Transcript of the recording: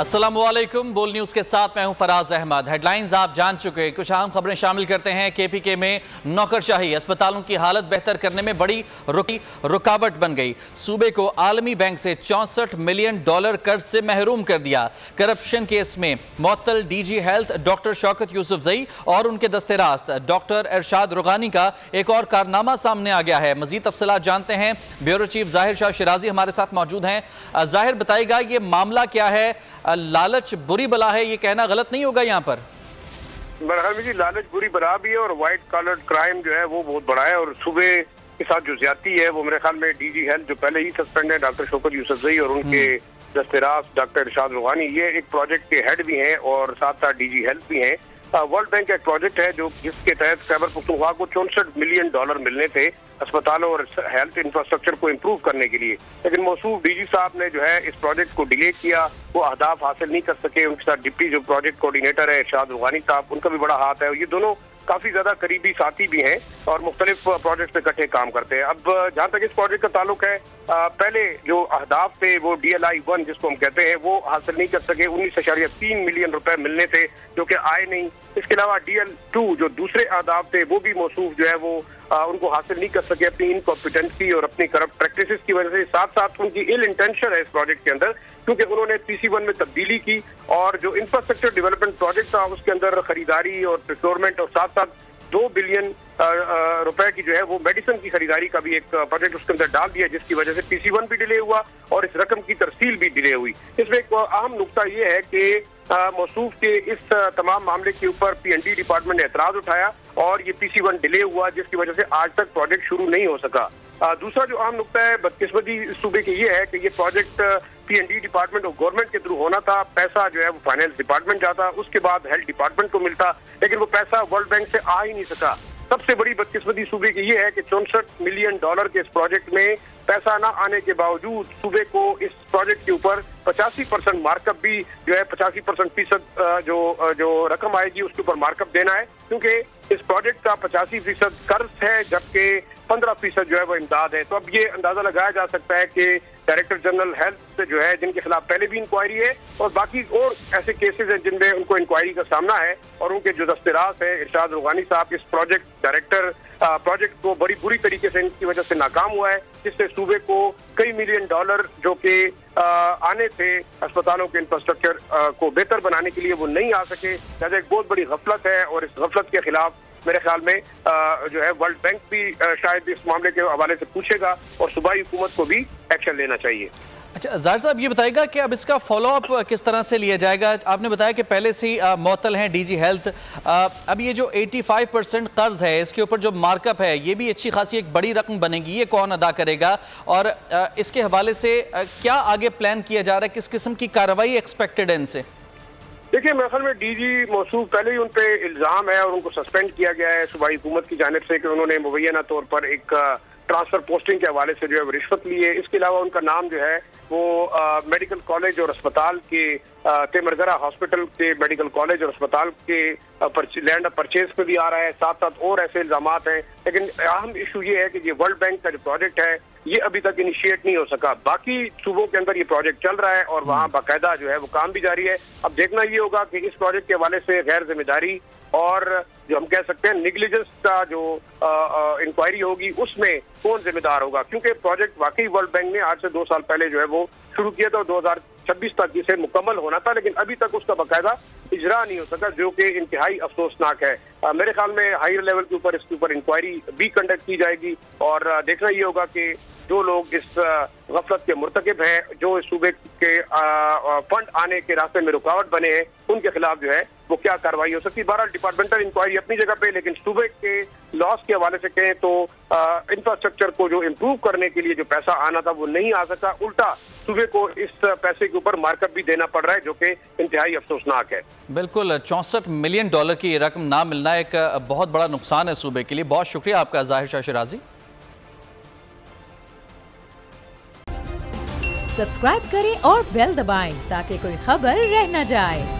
अस्सलामुअलैकुम। बोल न्यूज़ के साथ मैं हूं फराज अहमद। हेडलाइंस आप जान चुके, कुछ अहम खबरें शामिल करते हैं। केपीके में नौकरशाही अस्पतालों की हालत बेहतर करने में बड़ी रुकावट बन गई। सूबे को आलमी बैंक से $64 मिलियन कर्ज से महरूम कर दिया। करप्शन केस में मुअत्तल DG health doctor Shaukat Yousafzai और उनके दस्ते रास्त डॉक्टर इरशाद रुगानी का एक और कारनामा सामने आ गया है। मजीद तफसीलात जानते हैं। ब्यूरो चीफ जाहिर शाह शिराजी हमारे साथ मौजूद हैं। जाहिर, बताइएगा ये मामला क्या है? लालच बुरी बला है, ये कहना गलत नहीं होगा यहाँ पर? जी, लालच बुरी बला भी है और व्हाइट कॉलर क्राइम जो है वो बहुत बड़ा है। और सुबह के साथ जो ज्यादती है वो मेरे ख्याल में डीजी हेल्थ जो पहले ही सस्पेंड है डॉक्टर शौकत यूसुफजई और उनके दस्तेराज डॉक्टर इरशाद रुगानी, ये एक प्रोजेक्ट के हेड भी हैं और साथ साथ डीजी हेल्थ भी हैं। वर्ल्ड बैंक का एक प्रोजेक्ट है जो जिसके तहत खैबर पख्तूनख्वा को $64 मिलियन मिलने थे अस्पतालों और हेल्थ इंफ्रास्ट्रक्चर को इम्प्रूव करने के लिए, लेकिन मौसूफ डीजी साहब ने जो है इस प्रोजेक्ट को डिले किया। वो अहदाफ हासिल नहीं कर सके। उनके साथ डिप्टी जो प्रोजेक्ट कोऑर्डिनेटर है इरशाद रुगानी साहब, उनका भी बड़ा हाथ है। ये दोनों काफी ज्यादा करीबी साथी भी हैं और मुख्तलिफ प्रोजेक्ट पे इकट्ठे काम करते हैं। अब जहाँ तक इस प्रोजेक्ट का ताल्लुक है, पहले जो अहदाफ थे वो DLI 1 जिसको हम कहते हैं वो हासिल नहीं कर सके। 19.3 मिलियन रुपए मिलने थे जो कि आए नहीं। इसके अलावा DL 2 जो दूसरे अहदाफ थे वो भी मौसूफ जो है वो उनको हासिल नहीं कर सके अपनी इनकॉम्पिटेंसी और अपनी करप्ट प्रैक्टिसेस की वजह से। साथ साथ उनकी इल इंटेंशन है इस प्रोजेक्ट के अंदर, क्योंकि उन्होंने PC1 में तब्दीली की और जो इंफ्रास्ट्रक्चर डेवलपमेंट प्रोजेक्ट था उसके अंदर खरीदारी और प्रोक्योरमेंट और साथ साथ 2 बिलियन रुपए की जो है वो मेडिसिन की खरीदारी का भी एक प्रोजेक्ट उसके अंदर डाल दिया, जिसकी वजह से PC1 भी डिले हुआ और इस रकम की तरसील भी डिले हुई। इसमें एक अहम नुकता ये है कि मौसूफ के इस तमाम मामले के ऊपर P&D डिपार्टमेंट ने एतराज उठाया और ये PC1 डिले हुआ, जिसकी वजह से आज तक प्रोजेक्ट शुरू नहीं हो सका। दूसरा जो अहम नुकता है बदकिस्मती सूबे की ये है कि ये प्रोजेक्ट P&D डिपार्टमेंट और गवर्नमेंट के थ्रू होना था। पैसा जो है वो फाइनेंस डिपार्टमेंट जाता, उसके बाद हेल्थ डिपार्टमेंट को मिलता, लेकिन वो पैसा वर्ल्ड बैंक से आ ही नहीं सका। सबसे बड़ी बदकिस्मती सूबे की ये है कि $64 मिलियन के इस प्रोजेक्ट में पैसा ना आने के बावजूद सूबे को इस प्रोजेक्ट के ऊपर 85% मार्कअप भी जो है 85% जो रकम आएगी उसके ऊपर मार्कअप देना है, क्योंकि इस प्रोजेक्ट का 85% कर्ज है जबकि 15% जो है वो इमदाद है। तो अब ये अंदाजा लगाया जा सकता है कि डायरेक्टर जनरल हेल्थ जो है जिनके खिलाफ पहले भी इंक्वायरी है और बाकी और ऐसे केसेस हैं जिनमें उनको इंक्वायरी का सामना है और उनके जो दस्तेराज है इरशाद रुगानी साहब, इस प्रोजेक्ट डायरेक्टर प्रोजेक्ट को बड़ी बुरी तरीके से इनकी वजह से नाकाम हुआ है, जिससे सूबे को कई मिलियन डॉलर जो कि आने थे अस्पतालों के इंफ्रास्ट्रक्चर को बेहतर बनाने के लिए वो नहीं आ सके। लिहाजा एक बहुत बड़ी गफलत है और इस गफलत के खिलाफ मेरे ख्याल में जो है वर्ल्ड बैंक भी शायद इस मामले के हवाले से पूछेगा और सूबाई हुकूमत को भी एक्शन लेना चाहिए। अच्छा जाहिर साहब, ये बताइएगा कि अब इसका फॉलोअप किस तरह से लिया जाएगा? आपने बताया कि पहले से ही मुअत्तल हैं डीजी हेल्थ। अब ये जो 85% कर्ज है इसके ऊपर जो मार्कअप है ये भी अच्छी खासी एक बड़ी रकम बनेगी, ये कौन अदा करेगा? और इसके हवाले से क्या आगे प्लान किया जा रहा है? किस किस्म की कार्रवाई एक्सपेक्टेड है इनसे? देखिए, मेरे ख्याल में डीजी मौसूफ पहले ही उन पे इल्जाम है और उनको सस्पेंड किया गया है सूबाई हुकूमत की जानिब से कि उन्होंने मुबैना तौर पर एक ट्रांसफर पोस्टिंग के हवाले से जो है वो रिश्वत ली है। इसके अलावा उनका नाम जो है वो मेडिकल कॉलेज और अस्पताल के तेमरगरा हॉस्पिटल के मेडिकल कॉलेज और अस्पताल के लैंड परचेज पे भी आ रहा है। साथ साथ और ऐसे इल्जामात हैं, लेकिन अहम इशू ये है कि ये वर्ल्ड बैंक का जो प्रोजेक्ट है ये अभी तक इनिशिएट नहीं हो सका। बाकी सूबों के अंदर ये प्रोजेक्ट चल रहा है और वहाँ बाकायदा जो है वो काम भी जारी है। अब देखना ये होगा कि इस प्रोजेक्ट के हवाले से गैर जिम्मेदारी और जो हम कह सकते हैं निग्लिजेंस का जो इंक्वायरी होगी उसमें कौन जिम्मेदार होगा, क्योंकि प्रोजेक्ट वाकई वर्ल्ड बैंक ने आज से 2 साल पहले जो है वो शुरू किया था और 2026 तक इसे मुकम्मल होना था, लेकिन अभी तक उसका बाकायदा इजरा नहीं हो सका, जो कि इंतहाई अफसोसनाक है। मेरे ख्याल में हायर लेवल के ऊपर इसके ऊपर इंक्वायरी भी कंडक्ट की जाएगी और देखना ये होगा कि जो लोग इस गफलत के मुर्तकिब हैं, जो इस सूबे के फंड आने के रास्ते में रुकावट बने हैं, उनके खिलाफ जो है वो क्या कार्रवाई हो सकती है। बहरहाल डिपार्टमेंटल इंक्वायरी अपनी जगह पे, लेकिन सूबे के लॉस के हवाले से कहें तो इंफ्रास्ट्रक्चर को जो इम्प्रूव करने के लिए जो पैसा आना था वो नहीं आ सका। उल्टा सूबे को इस पैसे के ऊपर मार्कअप भी देना पड़ रहा है, जो कि इंतहाई अफसोसनाक है। बिल्कुल, $64 मिलियन की रकम ना मिलना एक बहुत बड़ा नुकसान है सूबे के लिए। बहुत शुक्रिया आपका जाहिर शाह शिराजी। सब्सक्राइब करें और बेल दबाएं ताकि कोई खबर रह न जाए।